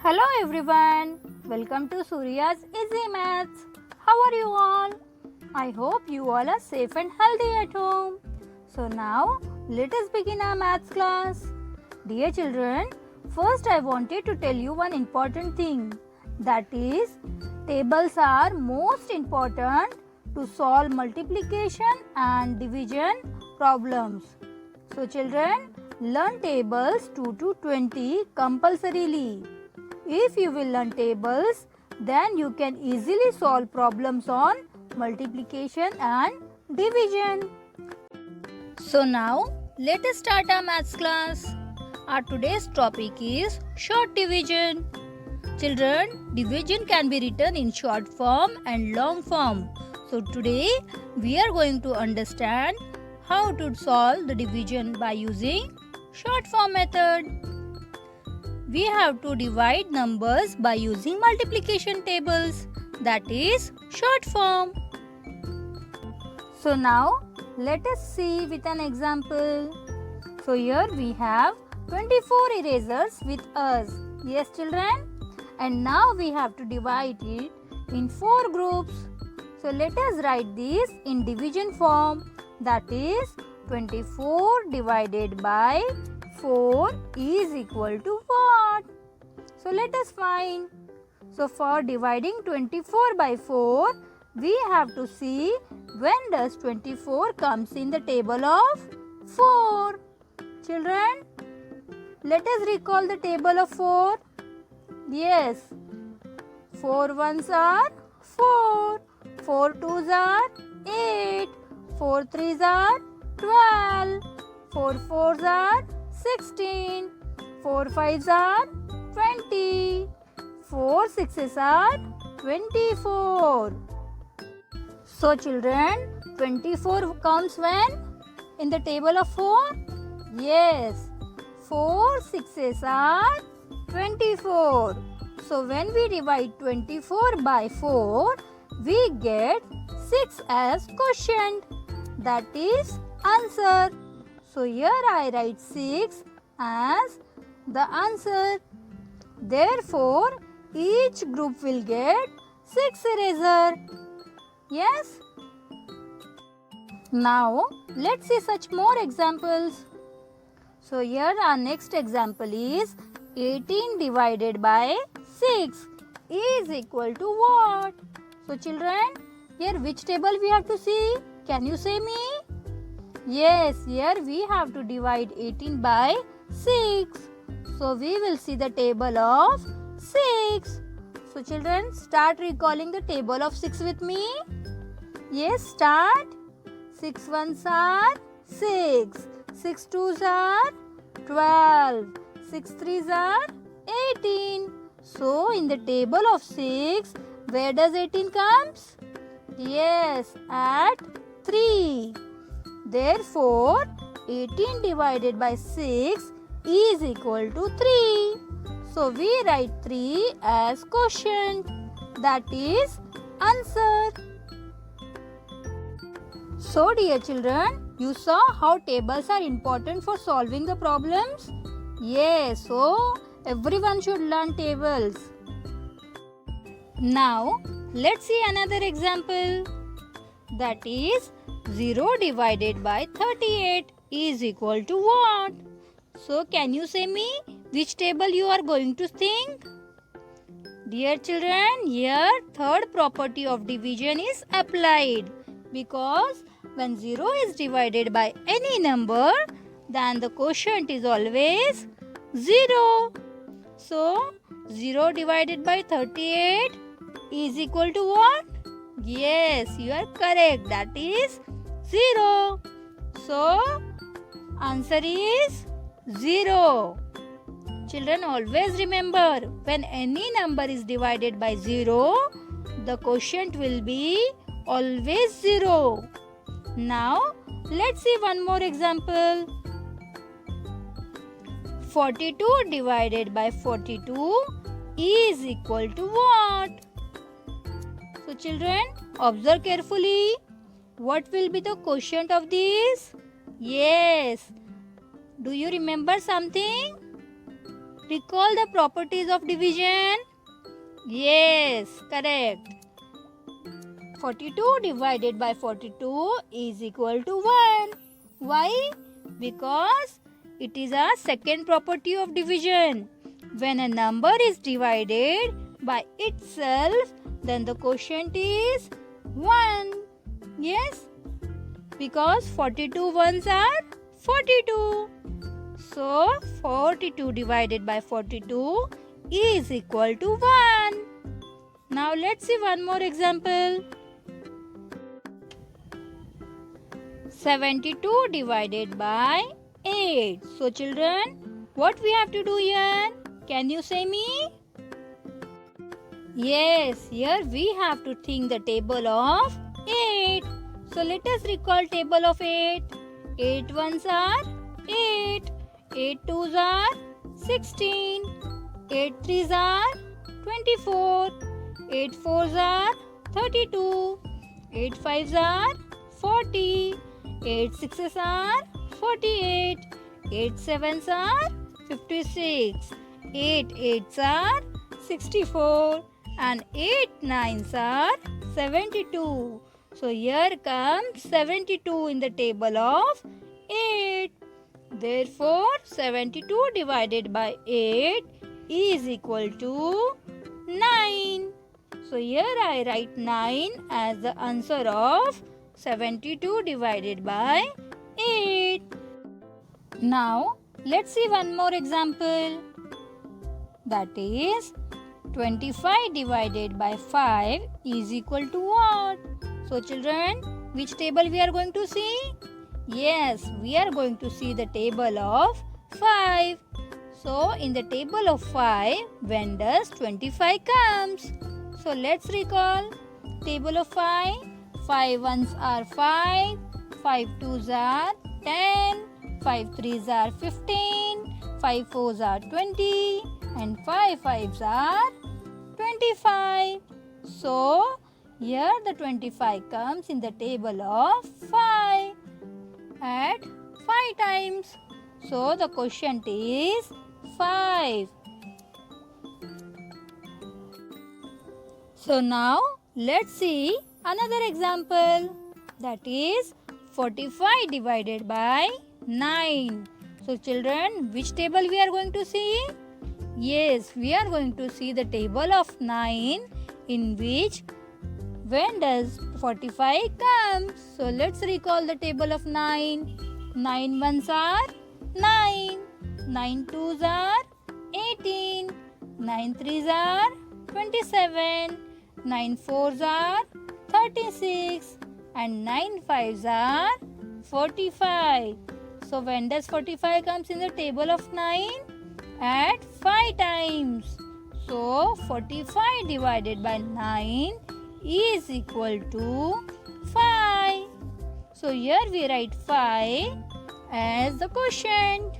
Hello everyone, welcome to Surya's Easy Maths. How are you all? I hope you all are safe and healthy at home. So now let us begin our maths class. Dear children, first I wanted to tell you one important thing. That is, tables are most important to solve multiplication and division problems. So children, learn tables 2 to 20 compulsorily. If you will learn tables, then you can easily solve problems on multiplication and division. So now, let us start our maths class. Our today's topic is short division. Children, division can be written in short form and long form. So today, we are going to understand how to solve the division by using short form method. We have to divide numbers by using multiplication tables, that is short form. So now let us see with an example. So here we have 24 erasers with us. Yes children? And now we have to divide it in 4 groups. So let us write this in division form, that is 24 divided by 4 is equal to what? So let us find. So for dividing 24 by 4, we have to see when does 24 comes in the table of 4. Children, let us recall the table of 4. Yes, 4 ones are 4, 4 twos are 8, 4 threes are 12, 4 fours are 16, 4 fives are 20, 4 sixes are 24. So children, 24 comes when? In the table of 4? Yes, 4 sixes are 24. So when we divide 24 by 4, we get 6 as quotient. That is answer. So here I write 6 as the answer. Therefore, each group will get 6 eraser. Yes? Now, let's see such more examples. So here our next example is 18 divided by 6 is equal to what? So children, here which table we have to see? Can you say me? Yes, here we have to divide 18 by 6. So we will see the table of 6. So children, start recalling the table of 6 with me. Yes, start. 6 ones are 6. 6 twos are 12. 6 threes are 18. So in the table of 6, where does 18 comes? Yes, at 3. Therefore, 18 divided by 6 is equal to 3. So, we write 3 as quotient. That is answer. So, dear children, you saw how tables are important for solving the problems? Yes, so everyone should learn tables. Now, let's see another example. That is 0 divided by 38 is equal to what? So, can you say me which table you are going to think? Dear children, here third property of division is applied, because when 0 is divided by any number, then the quotient is always 0. So, 0 divided by 38 is equal to what? Yes, you are correct. That is 0. So, answer is 0. Children, always remember, when any number is divided by 0, the quotient will be always 0. Now, let's see one more example. 42 divided by 42 is equal to what? So children, observe carefully. What will be the quotient of this? Yes. Do you remember something? Recall the properties of division. Yes, correct. 42 divided by 42 is equal to 1. Why? Because it is a second property of division. When a number is divided by itself, then the quotient is 1. Yes, because 42 ones are 42. So 42 divided by 42 is equal to 1. Now let's see one more example. 72 divided by 8. So children, what we have to do here? Can you say me? Yes, here we have to think the table of 8. So let us recall table of 8. 8 ones are 8. 8 twos are 16. 8 threes are 24. 8 fours are 32. 8 fives are 40. 8 sixes are 48. 8 sevens are 56. 8 eights are 64. And 8 nines are 72. So here comes 72 in the table of 8. Therefore, 72 divided by 8 is equal to 9. So here I write 9 as the answer of 72 divided by 8. Now, let's see one more example. That is 25 divided by 5 is equal to what? So children, which table we are going to see? Yes, we are going to see the table of 5. So in the table of 5, when does 25 comes? So let's recall table of 5. 5 ones are 5. 5 twos are 10. 5 threes are 15. 5 fours are 20. And 5 fives are 25. So here the 25 comes in the table of 5 at 5 times. So the quotient is 5. So now let's see another example. That is 45 divided by 9. So children, which table we are going to see? Yes, we are going to see the table of 9 in which when does 45 come? So let's recall the table of 9. 9 ones are 9. 9 twos are 18. 9 threes are 27. 9 fours are 36. And 9 fives are 45. So when does 45 comes in the table of 9? At 5 times. So 45 divided by 9 is equal to 5. So here we write 5 as the quotient.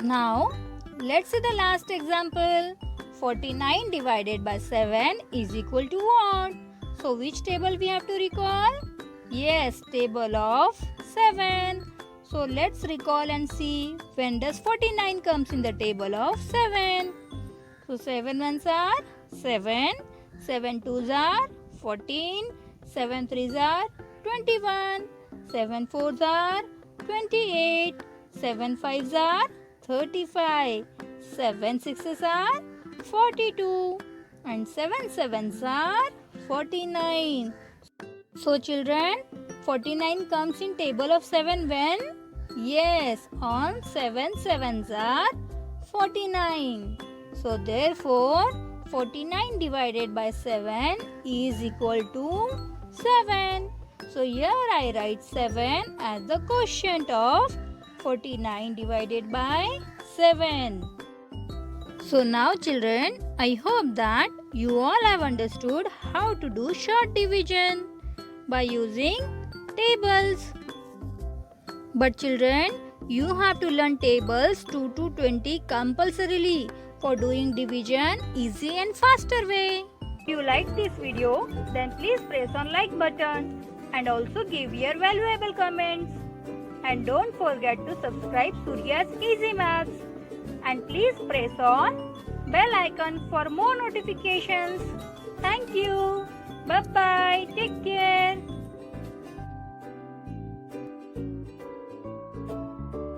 Now let's see the last example. 49 divided by 7 is equal to what? So which table we have to recall? Yes, table of 7. So let's recall and see when does 49 comes in the table of 7. So 7 ones are 7. 7 twos are 14. 7 threes are 21. 7 fours are 28. 7 fives are 35. 7 sixes are 42. And 7 sevens are 49. So children, 49 comes in table of 7 when? Yes, on 7 sevens are 49. So therefore, 49 divided by 7 is equal to 7. So here I write 7 as the quotient of 49 divided by 7. So now children, I hope that you all have understood how to do short division by using tables. But children, you have to learn tables 2 to 20 compulsorily for doing division easy and faster way. If you like this video, then please press on like button and also give your valuable comments. And don't forget to subscribe Surya's Easy Maths. and please press on bell icon for more notifications. Thank you. Bye bye. Take care.